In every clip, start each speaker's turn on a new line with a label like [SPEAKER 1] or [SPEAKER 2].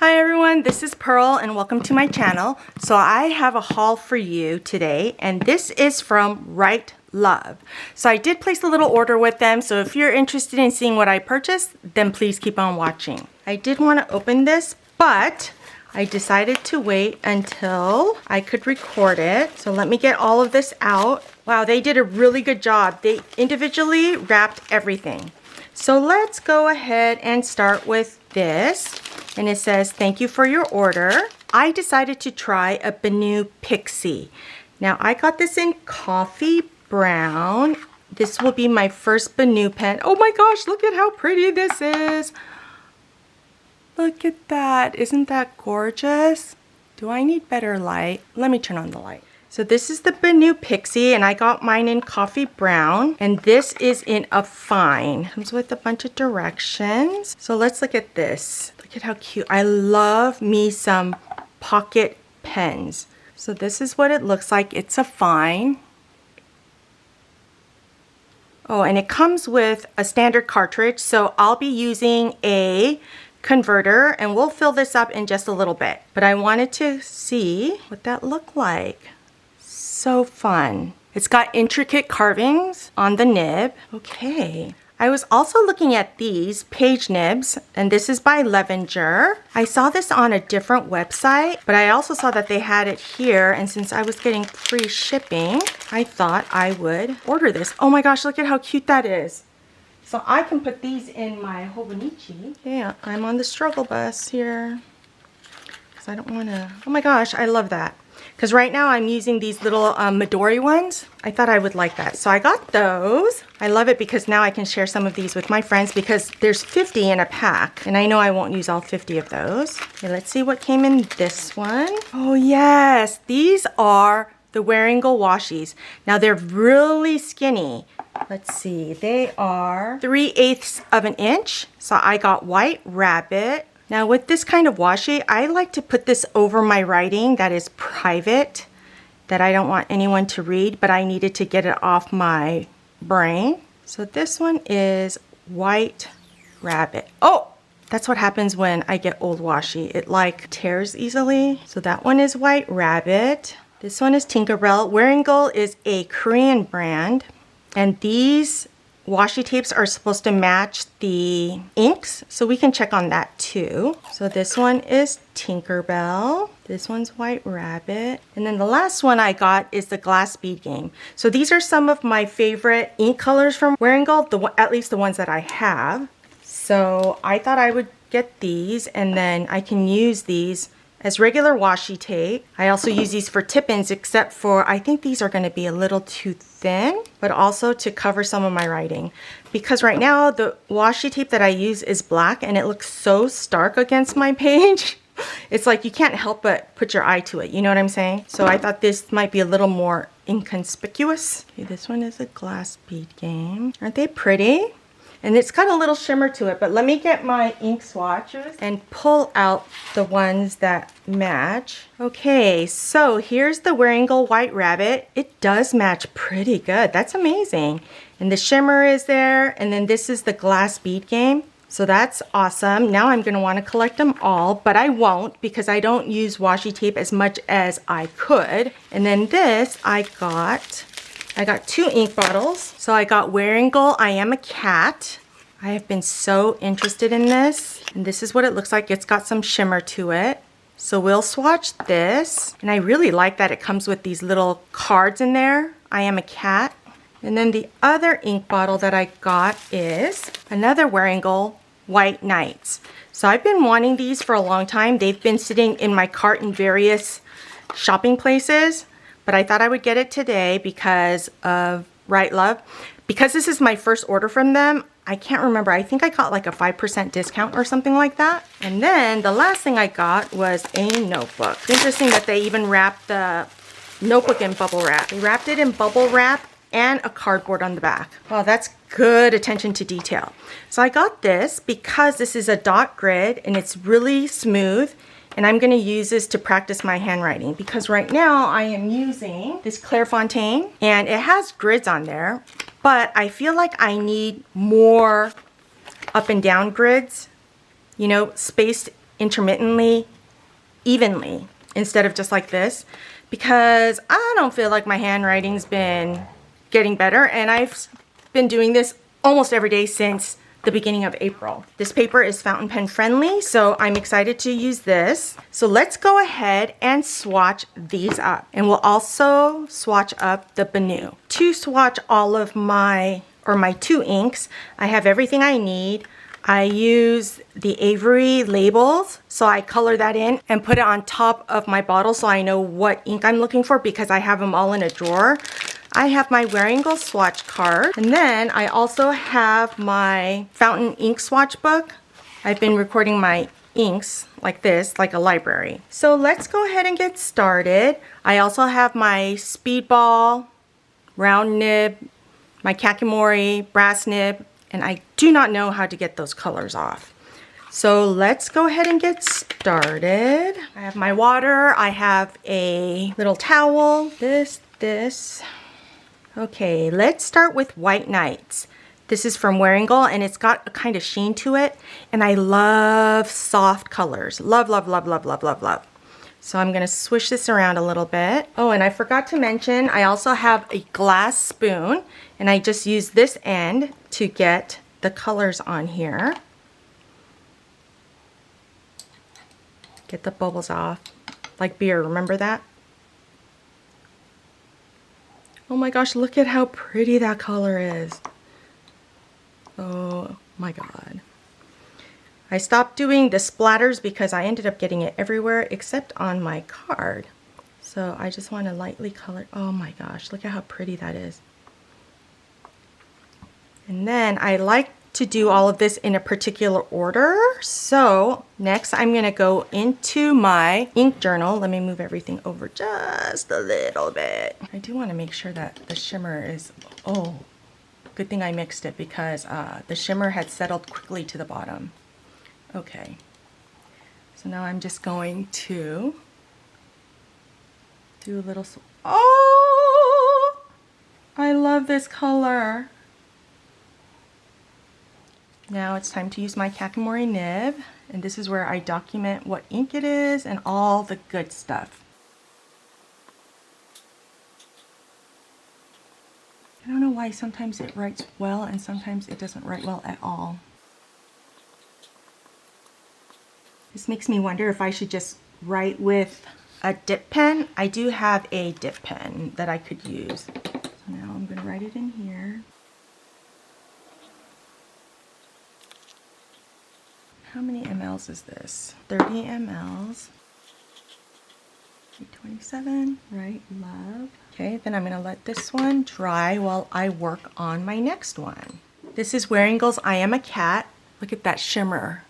[SPEAKER 1] Hi everyone, this is Pearl and welcome to my channel. So I have a haul for you today and this is from Right Love. So I did place a little order with them, so if you're interested in seeing what I purchased, then please keep on watching. I did want to open this, but I decided to wait until I could record it. So let me get all of this out. Wow, they did a really good job. They individually wrapped everything. So let's go ahead and start with this. And it says, thank you for your order. I decided to try a Benu Pixie. Now I got this in coffee brown. This will be my first Benu pen. Oh my gosh, look at how pretty this is. Look at that. Isn't that gorgeous? Do I need better light? Let me turn on the light. So this is the Benu Pixie and I got mine in coffee brown and this is in a fine. Comes with a bunch of directions. So let's look at this. Look at how cute. I love me some pocket pens. So this is what it looks like. It's a fine. Oh, and it comes with a standard cartridge. So I'll be using a converter and we'll fill this up in just a little bit. But I wanted to see what that looked like. So fun. It's got intricate carvings on the nib. Okay. I was also looking at these page nibs, and this is by Levenger. I saw this on a different website, but I also saw that they had it here, and since I was getting free shipping, I thought I would order this. Oh my gosh, look at how cute that is. So I can put these in my Hobonichi. Yeah, I'm on the struggle bus here, because I don't want to... Oh my gosh, I love that. Because right now I'm using these little Midori ones. I thought I would like that. So I got those. I love it because now I can share some of these with my friends because there's 50 in a pack. And I know I won't use all 50 of those. Okay, let's see what came in this one. Oh yes, these are the wearingeul washies. Now they're really skinny. Let's see, they are 3/8 of an inch. So I got White Rabbit. Now with this kind of washi, I like to put this over my writing that is private, that I don't want anyone to read, but I needed to get it off my brain. So this one is White Rabbit. Oh, that's what happens when I get old washi. It like tears easily. So that one is White Rabbit. This one is Tinkerbell. wearingeul is a Korean brand. And these washi tapes are supposed to match the inks, so we can check on that too. So this one is Tinkerbell. This one's White Rabbit. And then the last one I got is the Glass Bead Game. So these are some of my favorite ink colors from wearingeul, at least the ones that I have. So I thought I would get these and then I can use these as regular washi tape. I also use these for tip-ins, except for I think these are going to be a little too thin, but also to cover some of my writing. Because right now the washi tape that I use is black and it looks so stark against my page. It's like you can't help but put your eye to it, you know what I'm saying? So I thought this might be a little more inconspicuous. Okay, this one is a Glass Bead Game. Aren't they pretty? And it's got a little shimmer to it, but let me get my ink swatches and pull out the ones that match. Okay, so here's the wearingeul White Rabbit. It does match pretty good. That's amazing. And the shimmer is there, and then this is the Glass Bead Game. So that's awesome. Now I'm gonna wanna collect them all, but I won't because I don't use washi tape as much as I could. And then this I got 2 ink bottles. So I got wearingeul I Am a Cat. I have been so interested in this. And this is what it looks like. It's got some shimmer to it. So we'll swatch this. And I really like that it comes with these little cards in there. I Am a Cat. And then the other ink bottle that I got is another wearingeul White Nights. So I've been wanting these for a long time. They've been sitting in my cart in various shopping places. But I thought I would get it today because of Right Love. Because this is my first order from them, I can't remember. I think I got like a 5% discount or something like that. And then the last thing I got was a notebook. Interesting that they even wrapped the notebook in bubble wrap. They wrapped it in bubble wrap and a cardboard on the back. Wow, that's good attention to detail. So I got this because this is a dot grid and it's really smooth. And I'm going to use this to practice my handwriting because right now I am using this Clairefontaine and it has grids on there, but I feel like I need more up and down grids, you know, spaced intermittently, evenly, instead of just like this, because I don't feel like my handwriting's been getting better, and I've been doing this almost every day since the beginning of April. This paper is fountain pen friendly, so I'm excited to use this. So let's go ahead and swatch these up, and we'll also swatch up the Benu. To swatch all of my 2 inks, I have everything I need. I use the Avery labels, so I color that in and put it on top of my bottle so I know what ink I'm looking for, because I have them all in a drawer. I have my wearingeul swatch card, and then I also have my fountain ink swatch book. I've been recording my inks like this, like a library. So let's go ahead and get started. I also have my speedball, round nib, my kakimori, brass nib, and I do not know how to get those colors off. So let's go ahead and get started. I have my water, I have a little towel, this. Okay, let's start with White Nights. This is from wearingeul, and it's got a kind of sheen to it, and I love soft colors. Love, love, love, love, love, love, love. So I'm gonna swish this around a little bit. Oh, and I forgot to mention, I also have a glass spoon, and I just use this end to get the colors on here. Get the bubbles off, like beer, remember that? Oh my gosh, look at how pretty that color is. Oh my God. I stopped doing the splatters because I ended up getting it everywhere except on my card. So I just want to lightly color. Oh my gosh, look at how pretty that is. And then I like to do all of this in a particular order. So next I'm going to go into my ink journal. Let me move everything over just a little bit. I do want to make sure that the shimmer is, oh, good thing I mixed it, because the shimmer had settled quickly to the bottom. Okay, so now I'm just going to do a little, oh, I love this color. Now it's time to use my kakimori nib, and this is where I document what ink it is and all the good stuff. I don't know why sometimes it writes well and sometimes it doesn't write well at all. This makes me wonder if I should just write with a dip pen. I do have a dip pen that I could use. So now I'm going to write it in here. How many mLs is this? 30 mLs. 27, right, love. Okay, then I'm gonna let this one dry while I work on my next one. This is wearingeul's I Am a Cat. Look at that shimmer.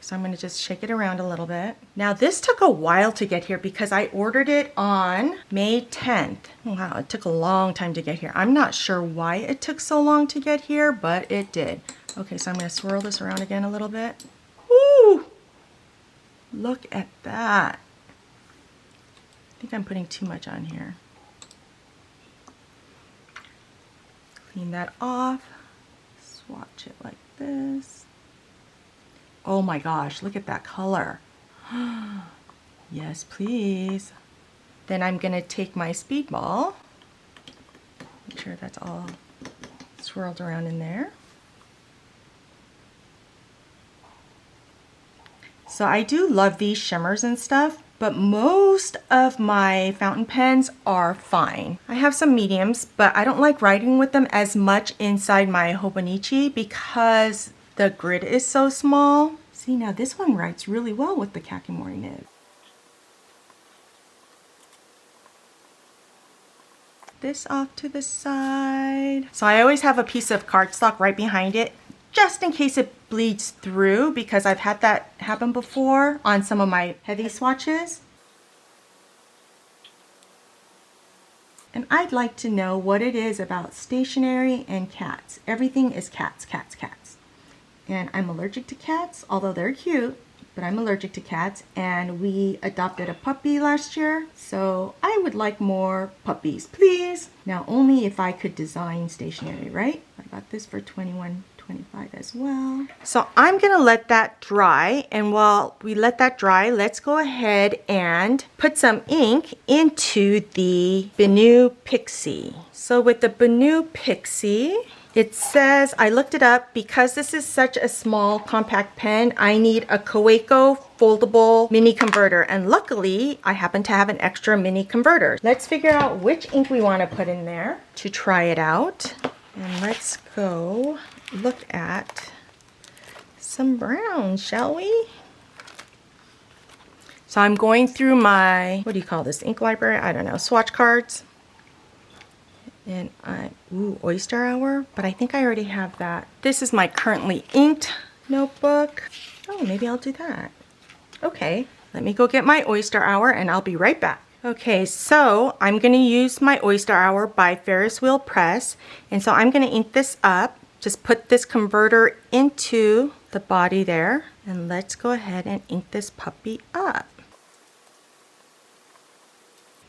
[SPEAKER 1] So I'm gonna just shake it around a little bit. Now this took a while to get here because I ordered it on May 10th. Wow, it took a long time to get here. I'm not sure why it took so long to get here, but it did. Okay, so I'm gonna swirl this around again a little bit. Ooh, look at that. I think I'm putting too much on here. Clean that off, swatch it like this. Oh my gosh, look at that color. Yes, please. Then I'm gonna take my speedball, make sure that's all swirled around in there. So I do love these shimmers and stuff, but most of my fountain pens are fine. I have some mediums, but I don't like writing with them as much inside my Hobonichi because the grid is so small. See, now this one writes really well with the kakimori nib. This off to the side. So I always have a piece of cardstock right behind it, just in case it bleeds through, because I've had that happen before on some of my heavy swatches. And I'd like to know what it is about stationery and cats. Everything is cats, cats, cats. And I'm allergic to cats, although they're cute, but I'm allergic to cats, and we adopted a puppy last year, so I would like more puppies, please. Now, only if I could design stationery, right? I got this for $21.25. 25 as well. So I'm gonna let that dry, and while we let that dry, let's go ahead and put some ink into the Benu Pixie. So with the Benu Pixie, it says, I looked it up, because this is such a small compact pen, I need a Kaweco foldable mini converter, and luckily I happen to have an extra mini converter. Let's figure out which ink we want to put in there to try it out. And let's go look at some brown, shall we? So I'm going through my, what do you call this, ink library? I don't know, swatch cards. And ooh, Oyster Hour, but I think I already have that. This is my currently inked notebook. Oh, maybe I'll do that. Okay, let me go get my Oyster Hour and I'll be right back. Okay, so I'm gonna use my Oyster Hour by Ferris Wheel Press. And so I'm gonna ink this up. Just put this converter into the body there. And let's go ahead and ink this puppy up.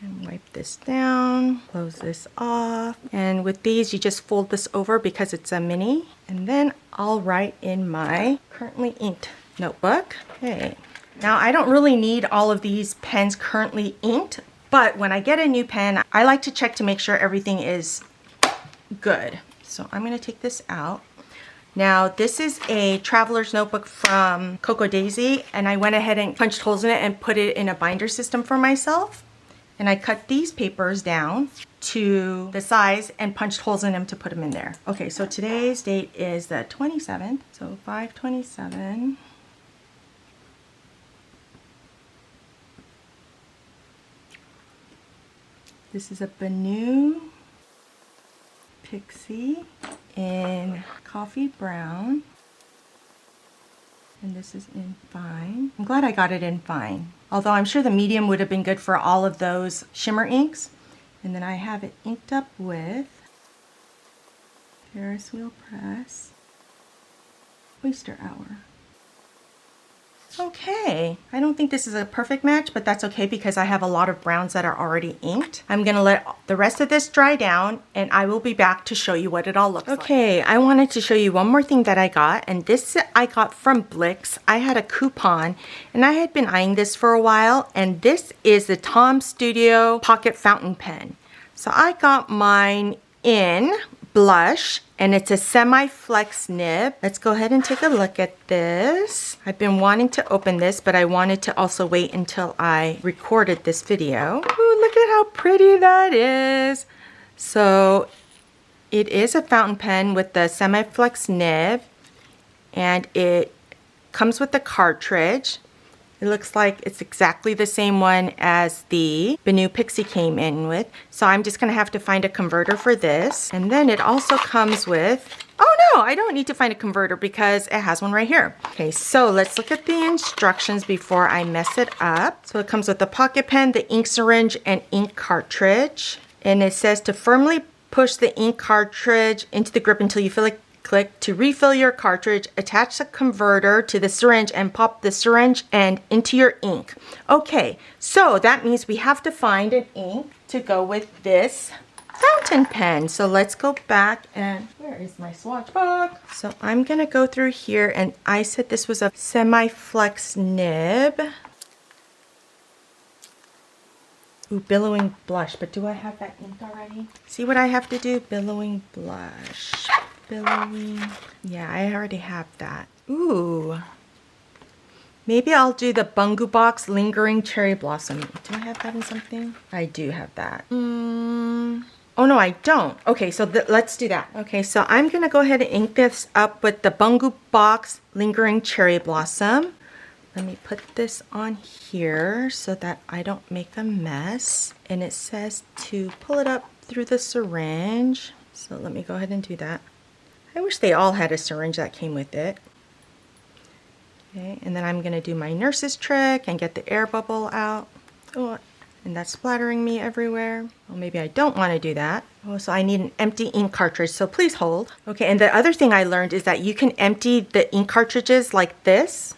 [SPEAKER 1] And wipe this down, close this off. And with these, you just fold this over because it's a mini. And then I'll write in my currently inked notebook. Okay. Now I don't really need all of these pens currently inked, but when I get a new pen, I like to check to make sure everything is good. So I'm gonna take this out. Now this is a traveler's notebook from Coco Daisy, and I went ahead and punched holes in it and put it in a binder system for myself. And I cut these papers down to the size and punched holes in them to put them in there. Okay, so today's date is the 27th, so 5/27. This is a Benu Pixie in coffee brown. And this is in fine. I'm glad I got it in fine. Although I'm sure the medium would have been good for all of those shimmer inks. And then I have it inked up with Ferris Wheel Press, Oyster Hour. Okay, I don't think this is a perfect match, but that's okay because I have a lot of browns that are already inked. I'm gonna let the rest of this dry down and I will be back to show you what it all looks like. Okay, I wanted to show you one more thing that I got, and this I got from Blix. I had a coupon and I had been eyeing this for a while, and this is the Tom Studio Pocket Fountain Pen. So I got mine in blush, and it's a semi-flex nib. Let's go ahead and take a look at this. I've been wanting to open this, but I wanted to also wait until I recorded this video. Ooh, look at how pretty that is. So it is a fountain pen with the semi-flex nib, and it comes with the cartridge. It looks like it's exactly the same one as the Benu Pixie came in with. So I'm just gonna have to find a converter for this. And then it also comes with, oh no, I don't need to find a converter because it has one right here. Okay, so let's look at the instructions before I mess it up. So it comes with the pocket pen, the ink syringe, and ink cartridge. And it says to firmly push the ink cartridge into the grip until you feel like click to refill your cartridge, attach the converter to the syringe and pop the syringe end into your ink. Okay, so that means we have to find an ink to go with this fountain pen. So let's go back and where is my swatch book? So I'm gonna go through here, and I said this was a semi-flex nib. Ooh, billowing blush, but do I have that ink already? See what I have to do? Billowing blush. Billowing. Yeah, I already have that. Ooh. Maybe I'll do the Bungu Box Lingering Cherry Blossom. Do I have that in something? I do have that. Oh no, I don't. Okay, so let's do that. Okay, so I'm gonna go ahead and ink this up with the Bungu Box Lingering Cherry Blossom. Let me put this on here so that I don't make a mess. And it says to pull it up through the syringe. So let me go ahead and do that. I wish they all had a syringe that came with it. Okay, and then I'm gonna do my nurse's trick and get the air bubble out. Oh, and that's splattering me everywhere. Well, maybe I don't wanna do that. Oh, so I need an empty ink cartridge, so please hold. Okay, and the other thing I learned is that you can empty the ink cartridges like this.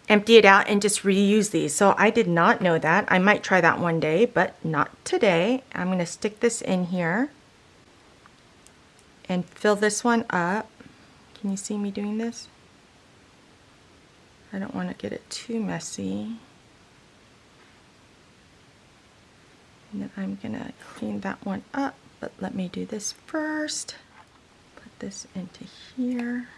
[SPEAKER 1] Empty it out and just reuse these. So I did not know that. I might try that one day, but not today. I'm gonna stick this in here and fill this one up. Can you see me doing this? I don't want to get it too messy. And then I'm gonna clean that one up, but let me do this first. Put this into here.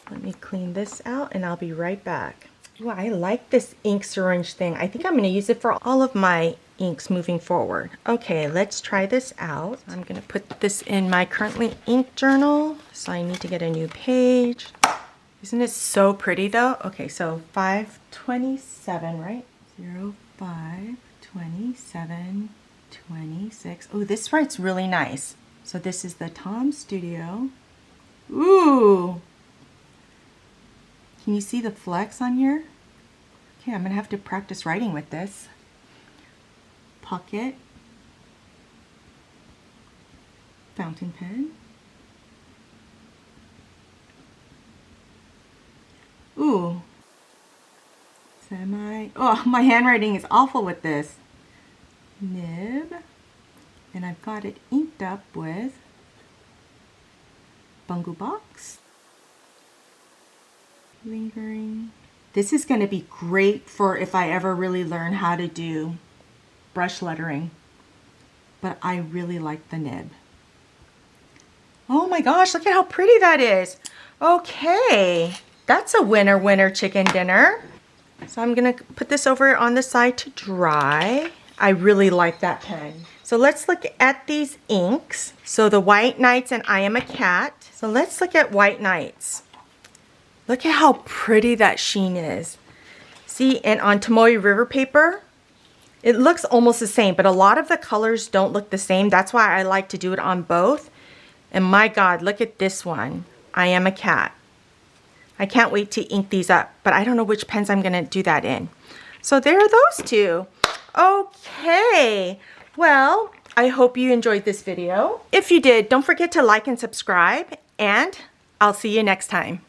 [SPEAKER 1] Let me clean this out and I'll be right back. Ooh, I like this ink syringe thing. I think I'm gonna use it for all of my inks moving forward. Okay, let's try this out. I'm gonna put this in my currently inked journal. So I need to get a new page. Isn't it so pretty though? Okay, so 527, right? 05, 27, 26. Oh, this writes really nice. So this is the Tom Studio. Ooh! Can you see the flex on here? Okay, I'm gonna have to practice writing with this. Pocket. Fountain pen. Ooh. Semi. Oh, my handwriting is awful with this. Nib. And I've got it inked up with Bungu Box. Lingering. This is going to be great for if I ever really learn how to do brush lettering. But I really like the nib. Oh my gosh, look at how pretty that is. Okay, that's a winner, winner chicken dinner. So I'm going to put this over on the side to dry. I really like that pen. So let's look at these inks. So the White Nights and I Am a Cat. So let's look at White Nights. Look at how pretty that sheen is. See, and on Tomoe River paper, it looks almost the same, but a lot of the colors don't look the same. That's why I like to do it on both. And my God, look at this one. I Am a Cat. I can't wait to ink these up, but I don't know which pens I'm gonna do that in. So there are those two. Okay, well, I hope you enjoyed this video. If you did, don't forget to like and subscribe, and I'll see you next time.